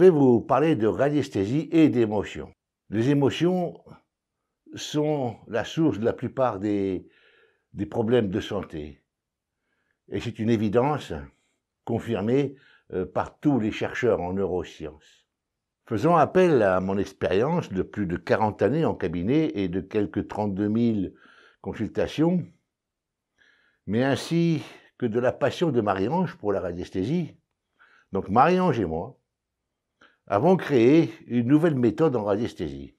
vais vous parler de radiesthésie et d'émotions. Les émotions sont la source de la plupart des problèmes de santé. Et c'est une évidence confirmée par tous les chercheurs en neurosciences. Faisant appel à mon expérience de plus de 40 années en cabinet et de quelques 32 000 consultations, mais ainsi que de la passion de Marie-Ange pour la radiesthésie, donc Marie-Ange et moi avons créé une nouvelle méthode en radiesthésie.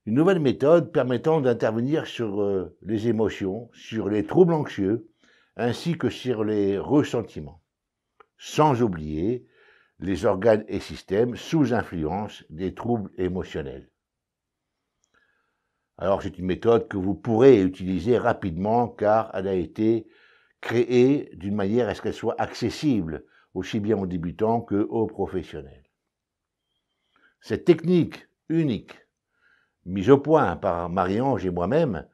Une nouvelle méthode permettant d'intervenir sur les émotions, sur les troubles anxieux, ainsi que sur les ressentiments, sans oublier les organes et systèmes sous influence des troubles émotionnels. Alors c'est une méthode que vous pourrez utiliser rapidement car elle a été créée d'une manière à ce qu'elle soit accessible aussi bien aux débutants qu'aux professionnels. Cette technique unique, mise au point par Marie-Ange et moi-même,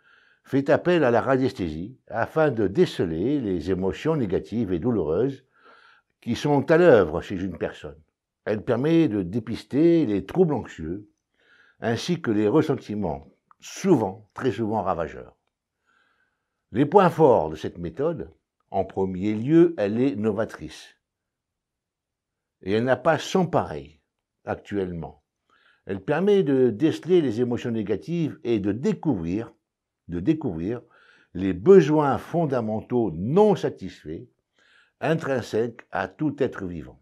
fait appel à la radiesthésie afin de déceler les émotions négatives et douloureuses qui sont à l'œuvre chez une personne. Elle permet de dépister les troubles anxieux ainsi que les ressentiments, très souvent ravageurs. Les points forts de cette méthode, en premier lieu, elle est novatrice. Et elle n'a pas son pareil actuellement. Elle permet de déceler les émotions négatives et de découvrir les besoins fondamentaux non satisfaits, intrinsèques à tout être vivant.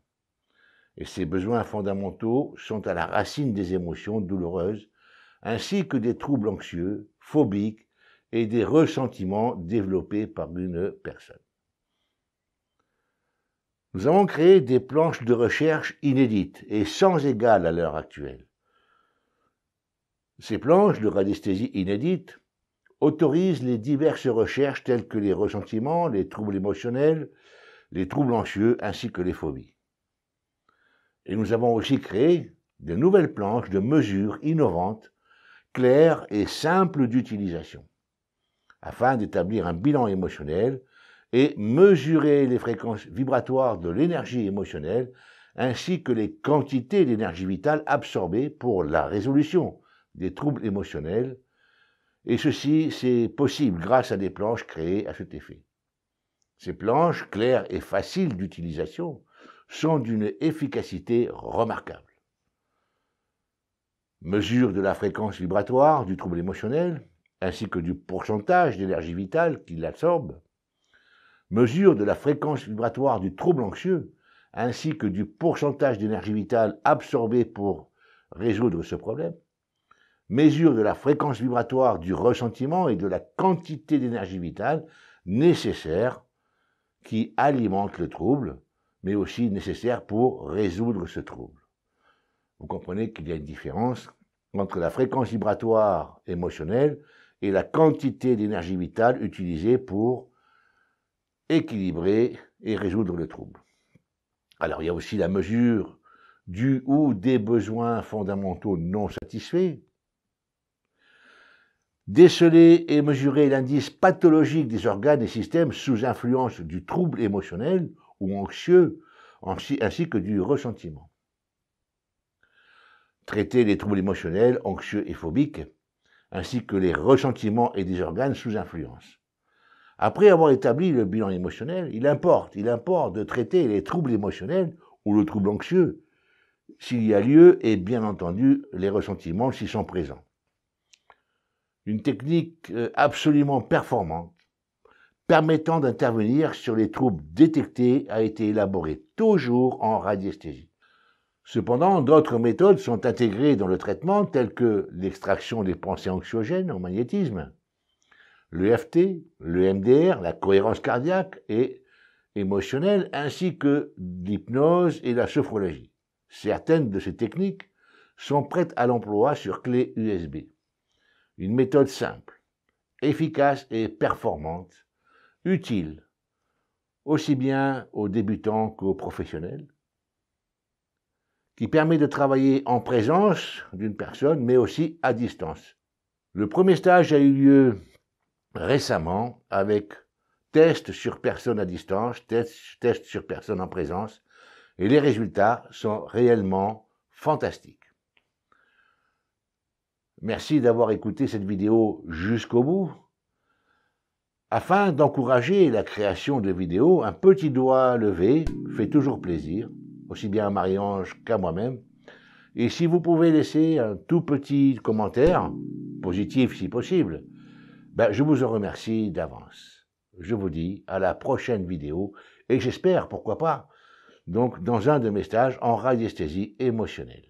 Et ces besoins fondamentaux sont à la racine des émotions douloureuses, ainsi que des troubles anxieux, phobiques et des ressentiments développés par une personne. Nous avons créé des planches de recherche inédites et sans égales à l'heure actuelle. Ces planches de radiesthésie inédites autorisent les diverses recherches telles que les ressentiments, les troubles émotionnels, les troubles anxieux ainsi que les phobies. Et nous avons aussi créé de nouvelles planches de mesures innovantes, claires et simples d'utilisation, afin d'établir un bilan émotionnel et mesurer les fréquences vibratoires de l'énergie émotionnelle ainsi que les quantités d'énergie vitale absorbées pour la résolution des troubles émotionnels. Et ceci, c'est possible grâce à des planches créées à cet effet. Ces planches, claires et faciles d'utilisation, sont d'une efficacité remarquable. Mesure de la fréquence vibratoire du trouble émotionnel, ainsi que du pourcentage d'énergie vitale qu'il absorbe. Mesure de la fréquence vibratoire du trouble anxieux, ainsi que du pourcentage d'énergie vitale absorbée pour résoudre ce problème. Mesure de la fréquence vibratoire du ressentiment et de la quantité d'énergie vitale nécessaire qui alimente le trouble, mais aussi nécessaire pour résoudre ce trouble. Vous comprenez qu'il y a une différence entre la fréquence vibratoire émotionnelle et la quantité d'énergie vitale utilisée pour équilibrer et résoudre le trouble. Alors, il y a aussi la mesure du ou des besoins fondamentaux non satisfaits. Déceler et mesurer l'indice pathologique des organes et systèmes sous influence du trouble émotionnel ou anxieux, ainsi que du ressentiment. Traiter les troubles émotionnels, anxieux et phobiques, ainsi que les ressentiments et des organes sous influence. Après avoir établi le bilan émotionnel, il importe de traiter les troubles émotionnels ou le trouble anxieux, s'il y a lieu, et bien entendu les ressentiments s'ils sont présents. Une technique absolument performante, permettant d'intervenir sur les troubles détectés, a été élaborée toujours en radiesthésie. Cependant, d'autres méthodes sont intégrées dans le traitement, telles que l'extraction des pensées anxiogènes en magnétisme, l'EFT, le MDR, la cohérence cardiaque et émotionnelle, ainsi que l'hypnose et la sophrologie. Certaines de ces techniques sont prêtes à l'emploi sur clé USB. Une méthode simple, efficace et performante, utile aussi bien aux débutants qu'aux professionnels, qui permet de travailler en présence d'une personne, mais aussi à distance. Le premier stage a eu lieu récemment avec test sur personne à distance, test sur personne en présence, Et les résultats sont réellement fantastiques. Merci d'avoir écouté cette vidéo jusqu'au bout. Afin d'encourager la création de vidéos, un petit doigt levé fait toujours plaisir, aussi bien à Marie-Ange qu'à moi-même. Et si vous pouvez laisser un tout petit commentaire, positif si possible, je vous en remercie d'avance. Je vous dis à la prochaine vidéo et j'espère, pourquoi pas, donc dans un de mes stages en radiesthésie émotionnelle.